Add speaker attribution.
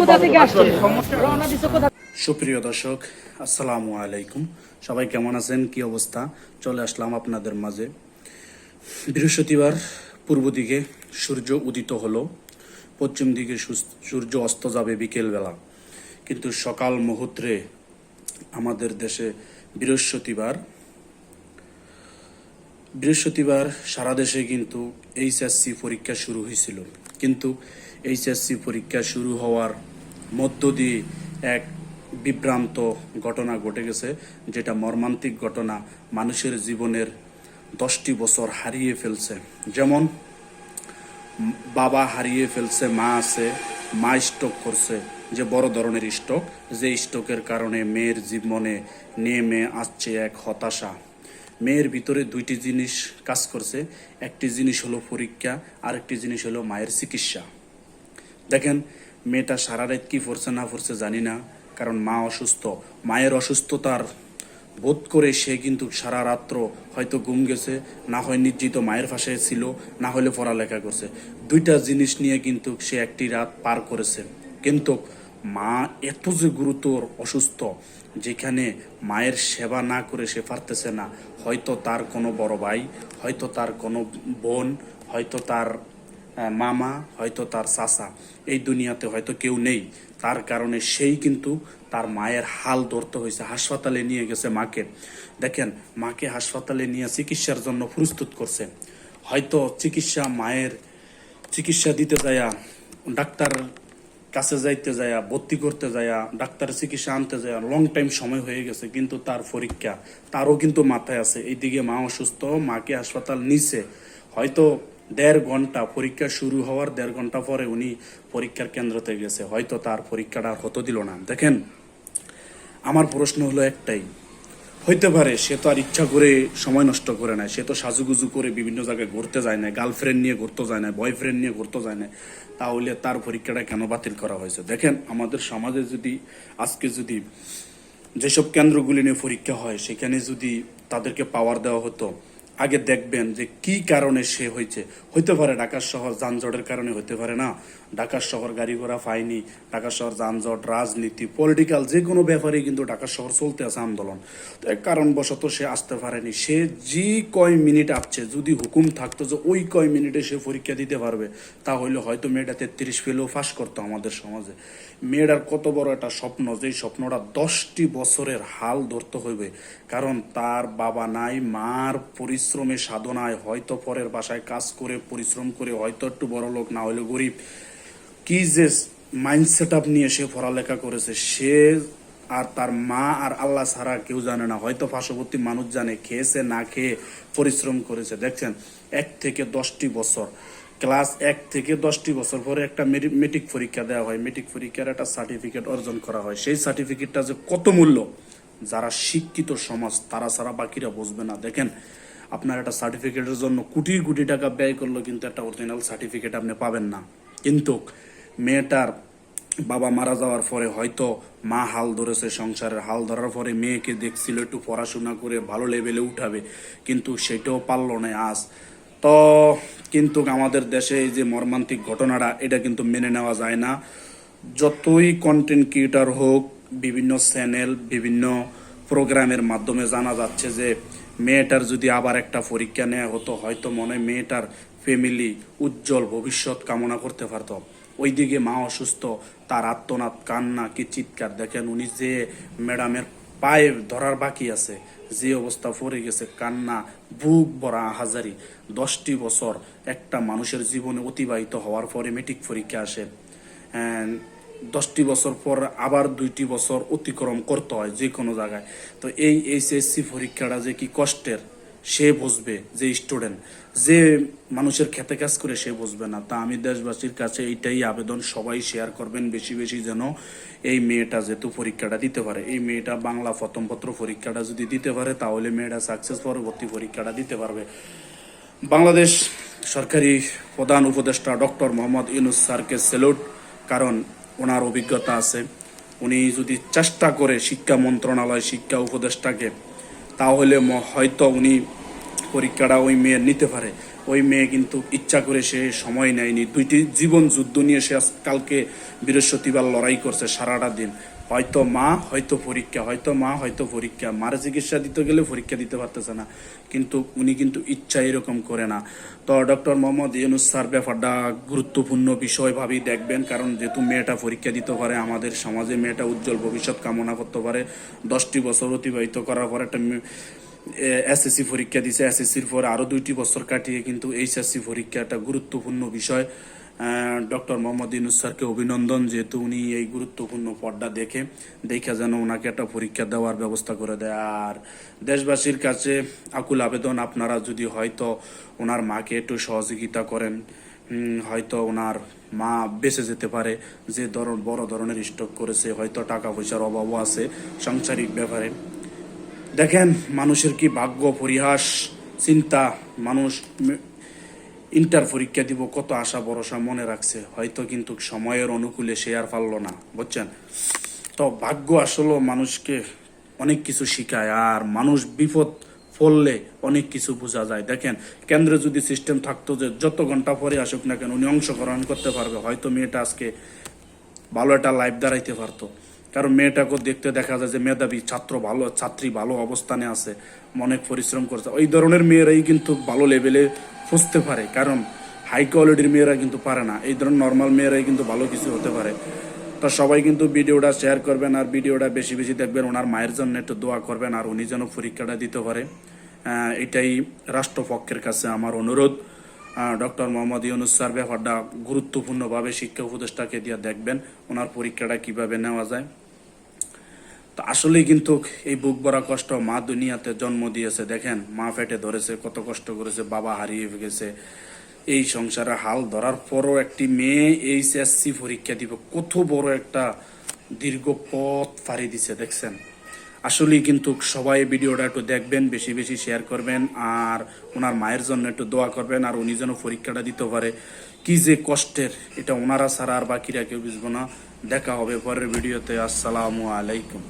Speaker 1: কোথা থেকে আসছে? রওনা দিছো কোথা?
Speaker 2: সুপ্রিয় দর্শক, আসসালামু আলাইকুম। সবাই কেমন আছেন, কি অবস্থা? চলে আসলাম আপনাদের মাঝে। বৃহস্পতিবার পূর্ব দিকে সূর্য উদিত হলো, পশ্চিম দিকে সূর্য অস্ত যাবে বিকেলবেলা। কিন্তু সকাল মুহূর্তে আমাদের দেশে বৃহস্পতিবার বৃহস্পতিবার সারা দেশে কিন্তু এইচএসসি পরীক্ষা শুরু হয়েছিল। কিন্তু এইচএসসি পরীক্ষা শুরু হওয়ার মধ্য দিয়ে এক বিভ্রান্ত ঘটনা ঘটে গেছে, যেটা মর্মান্তিক ঘটনা, মানুষের জীবনের 10টি বছর হারিয়ে ফেলছে। যেমন বাবা হারিয়ে ফেলছে, মা আছে, মা স্ট্রোক করছে, যে বড় ধরনের স্ট্রোক, যে স্ট্রোকের কারণে মেয়ের জীবনে নেমে আসছে এক হতাশা। মেয়ের ভিতরে দুইটি জিনিস কাজ করছে, একটি জিনিস হলো পরীক্ষা, আর একটি জিনিস হলো মায়ের চিকিৎসা। দেখেন, মেয়েটা সারা রাত কি পড়ছে না পড়ছে জানি না, কারণ মা অসুস্থ। মায়ের অসুস্থতার বোধ করে সে কিন্তু সারা রাত্র হয়তো ঘুম গেছে, না হয় নির্জিত মায়ের পাশে ছিল, না হলে পড়ালেখা করছে। দুইটা জিনিস নিয়ে কিন্তু সে একটি রাত পার করেছে। কিন্তু মা এত যে গুরুতর অসুস্থ, যেখানে মায়ের সেবা না করে সে পারতেছে না। হয়তো তার কোনো বড় ভাই, হয়তো তার কোনো বোন, হয়তো তার মামা, হয়তো তার চাচা, এই দুনিয়াতে হয়তো কেউ নেই। তার কারণে সেই কিন্তু তার মায়ের হাল ধরতে হয়েছে, হাসপাতালে নিয়ে গেছে মাকে। দেখেন, মাকে হাসপাতালে নিয়ে চিকিৎসার জন্য প্রস্তুত করছে। হয়তো মায়ের চিকিৎসা দিতে যায়া, ডাক্তার কাছে যাইতে যায়া, ভর্তি করতে যায়া, ডাক্তারের চিকিৎসা আনতে যায়া লং টাইম সময় হয়ে গেছে। কিন্তু তার পরীক্ষা, তারও কিন্তু মাথায় আছে। এইদিকে মা অসুস্থ, মাকে হাসপাতাল নিছে। হয়তো 1.5 ঘন্টা, পরীক্ষা শুরু হওয়ার 1.5 ঘন্টা পরে উনি পরীক্ষার কেন্দ্রতে গেছে। হয়তো তার পরীক্ষাটা আর হতে দিল না। দেখেন, আমার প্রশ্ন হলো একটাই, হইতে পারে সে তো আর ইচ্ছা করে সময় নষ্ট করে নাই, সে তো সাজুগুজু করে বিভিন্ন জায়গায় ঘুরতে যায় না, গার্লফ্রেন্ড নিয়ে ঘুরতে যায় না, বয়ফ্রেন্ড নিয়ে ঘুরতে যায় না। তাহলে তার পরীক্ষাটা কেন বাতিল করা হয়েছে? দেখেন, আমাদের সমাজে যদি আজকে যদি যেসব কেন্দ্রগুলি নিয়ে পরীক্ষা হয়, সেখানে যদি তাদেরকে পাওয়ার দেওয়া হতো, আগে দেখবেন যে কি কারণে সে হয়েছে। হইতে পারে ঢাকা শহর যানজটের কারণে, হইতে পারে না ঢাকা শহর গাড়ি ঘোড়া পায়নি, ঢাকা শহর যানজট, রাজনীতি, পলিটিক্যাল যে কোনো ব্যাপারে কিন্তু ঢাকা শহর চলতে আছে আন্দোলন। তো এক কারণবশত সে আসতে পারেনি। সে যে কয় মিনিট আসছে, যদি হুকুম থাকতো যে ওই কয় মিনিটে সে পরীক্ষা দিতে পারবে, তাহলে হয়তো মেয়েটা 33 ফেলেও ফাঁস করতো আমাদের সমাজে। মেয়েটার কত বড় একটা স্বপ্ন, যেই স্বপ্নটা 10টি বছরের হাল ধরতে হইবে। কারণ তার বাবা নাই, মার পরিশ্রমে সাধনায়, হয়তো পরের বাসায় কাজ করে পরিশ্রম করে, হয়তো একটু বড় লোক, না হলে গরিব, কি যে মাইন্ড সেট আপ নিয়ে সে পড়ালেখা করেছে, সে আর তার মা আর আল্লাহ ছাড়া কেউ জানে না। হয়তো পার্শ্ববর্তী মানুষ জানে, খেয়েছে না খেয়ে পরিশ্রম করেছে। দেখছেন, 1 থেকে 10টি বছর, ক্লাস 1 থেকে 10টি বছর পরে একটা মেট্রিক পরীক্ষা দেওয়া হয়। মেট্রিক পরীক্ষার একটা সার্টিফিকেট অর্জন করা হয়। সেই সার্টিফিকেটটা যে কত মূল্য, যারা শিক্ষিত সমাজ তারা ছাড়া বাকিরা বুঝবে না। দেখেন, আপনার একটা সার্টিফিকেটের জন্য কোটি কোটি টাকা ব্যয় করলো, কিন্তু একটা অরিজিনাল সার্টিফিকেট আপনি পাবেন না। কিন্তু মেয়েটার বাবা মারা যাওয়ার পরে হয়তো মা হাল ধরেছে, সংসারের হাল ধরার পরে মেয়েকে দেখছিল একটু পড়াশোনা করে ভালো লেভেলে উঠাবে, কিন্তু সেটাও পারলো না আজ। তো কিন্তু আমাদের দেশে এই যে মর্মান্তিক ঘটনাটা, এটা কিন্তু মেনে নেওয়া যায় না। যতই কন্টেন্ট ক্রিয়েটর হোক, বিভিন্ন চ্যানেল, বিভিন্ন প্রোগ্রামের মাধ্যমে জানা যাচ্ছে যে মেয়েটার যদি আবার একটা পরীক্ষা নেওয়া হতো, হয়তো মনে হয় মেয়েটার ফ্যামিলি উজ্জ্বল ভবিষ্যৎ কামনা করতে পারত। ওইদিকে মা অসুস্থ, তার আত্মনাদ, কান্না, কি চিৎকার। দেখেন, উনি যে ম্যাডামের পায়ে ধরার বাকি আছে, যে অবস্থা পড়ে গেছে, কান্না, বুক ভরা হাজারি। 10টি বছর একটা মানুষের জীবনে অতিবাহিত হওয়ার পরে মেট্রিক পরীক্ষা আসে। 10টি বছর পর আবার 2টি বছর অতিক্রম করতে হয় যে কোনো জায়গায়। তো এই এইচএসসি পরীক্ষাটা যে কি কষ্টের, সে বুঝবে, যে স্টুডেন্ট, যে মানুষের খেতে কাজ করে, সে বুঝবে না। তা আমি দেশবাসীর কাছে এইটাই আবেদন, সবাই শেয়ার করবেন বেশি বেশি, যেন এই মেয়েটা যেহেতু পরীক্ষাটা দিতে পারে। এই মেয়েটা বাংলা প্রথম পত্র পরীক্ষাটা যদি দিতে পারে, তাহলে মেয়েটা সাকসেস পরবর্তী পরীক্ষাটা দিতে পারবে। বাংলাদেশ সরকারি প্রধান উপদেষ্টা ডক্টর মোহাম্মদ ইউনূস স্যারকে স্যালুট, কারণ ওনার অভিজ্ঞতা আছে। উনি যদি চেষ্টা করে শিক্ষা মন্ত্রণালয়, শিক্ষা উপদেষ্টাকে, তাহলে হয়তো উনি পরীক্ষাটা ওই মেয়ের নিতে পারে। ওই মেয়ে কিন্তু ইচ্ছা করে সে সময় নেয়নি, 2টি জীবন যুদ্ধ নিয়ে সে কালকে বৃহস্পতিবার লড়াই করছে সারাটা দিন। হয়তো মা, হয়তো পরীক্ষা, হয়তো মা, হয়তো পরীক্ষা। মার চিকিৎসা দিতে গেলে পরীক্ষা দিতে পারতেছে না, কিন্তু উনি কিন্তু ইচ্ছা এরকম করে না। তো ডক্টর মোহাম্মদ ইউনূস স্যার ব্যাপারটা গুরুত্বপূর্ণ বিষয় ভাবেই দেখবেন, কারণ যেহেতু মেয়েটা পরীক্ষা দিতে পারে, আমাদের সমাজে মেয়েটা উজ্জ্বল ভবিষ্যৎ কামনা করতে পারে। 10টি বছর অতিবাহিত করার পর একটা এসএসসি পরীক্ষা দিছে, এসএসসির পর আরও 2টি বছর কাটিয়ে কিন্তু এইচএসসি পরীক্ষা একটা গুরুত্বপূর্ণ বিষয়। ডক্টর মোহাম্মদ ইউনূস স্যারকে অভিনন্দন, যেহেতু উনি এই গুরুত্বপূর্ণ পদটা দেখে যেন ওনাকে একটা পরীক্ষা দেওয়ার ব্যবস্থা করে দেয়। আর দেশবাসীর কাছে আকুল আবেদন, আপনারা যদি হয়তো ওনার মাকে একটু সহযোগিতা করেন, হয়তো ওনার মা বেঁচে যেতে পারে। যে বড় ধরনের স্ট্রোক করেছে, হয়তো টাকা পয়সার অভাবও আছে সাংসারিক ব্যাপারে। দেখেন মানুষের কি ভাগ্য, পরিহাস, চিন্তা। মানুষ ইন্টার পরীক্ষা দিব, কত আশা ভরসা মনে রাখছে, হয়তো কিন্তু সময়ের অনুকূলে সে আর পারল না, বুঝছেন? তো ভাগ্য আসলে মানুষকে অনেক কিছু শিখায়, আর মানুষ বিপদ পড়লে অনেক কিছু বোঝা যায়। দেখেন কেন্দ্রে যদি সিস্টেম থাকতো যে যত ঘন্টা পরে আসুক না কেন উনি অংশগ্রহণ করতে পারবে, হয়তো মেয়েটা আজকে ভালো একটা লাইফ দাঁড়াইতে পারতো। কারণ মেয়েটাকে দেখতে দেখা যায় যে মেধাবী ছাত্রী ভালো অবস্থানে আছে, অনেক পরিশ্রম করছে। ওই ধরনের মেয়েরাই কিন্তু ভালো লেভেলে পৌঁছতে পারে, কারণ হাই কোয়ালিটির মেয়েরা কিন্তু পারে না। এই ধরনের নর্মাল মেয়েরাই কিন্তু ভালো কিছু হতে পারে। তো সবাই কিন্তু ভিডিওটা শেয়ার করবেন, আর ভিডিওটা বেশি বেশি দেখবেন। ওনার মায়ের জন্য একটু দোয়া করবেন, আর উনি যেন পরীক্ষাটা দিতে পারে, এটাই রাষ্ট্রপক্ষের কাছে আমার অনুরোধ। ডক্টর মোহাম্মদ ইউনূস স্যার ব্যাপারটা গুরুত্বপূর্ণভাবে শিক্ষা উপদেষ্টাকে দিয়ে দেখবেন ওনার পরীক্ষাটা কিভাবে নেওয়া যায়। তো আসলেই কিন্তু এই বুক ভরা কষ্ট, মা দুনিয়াতে জন্ম দিয়েছে, দেখেন মা পেটে ধরেছে, কত কষ্ট করেছে, বাবা হারিয়ে গেছে, এই সংসারে হাল ধরার পরও একটি মেয়ে এইচএসসি পরীক্ষা দিব, কত বড় একটা দীর্ঘ পথ পাড়ি দিছে, দেখছেন? আসলেই কিন্তু সবাই ভিডিওটা একটু দেখবেন, বেশি বেশি শেয়ার করবেন, আর ওনার মায়ের জন্য একটু দোয়া করবেন, আর উনি যেন পরীক্ষাটা দিতে পারে। কি যে কষ্টের, এটা ওনারা ছাড়া আর বাকিরা কেউ বুঝবো না। দেখা হবে পরের ভিডিওতে। আসসালামু আলাইকুম।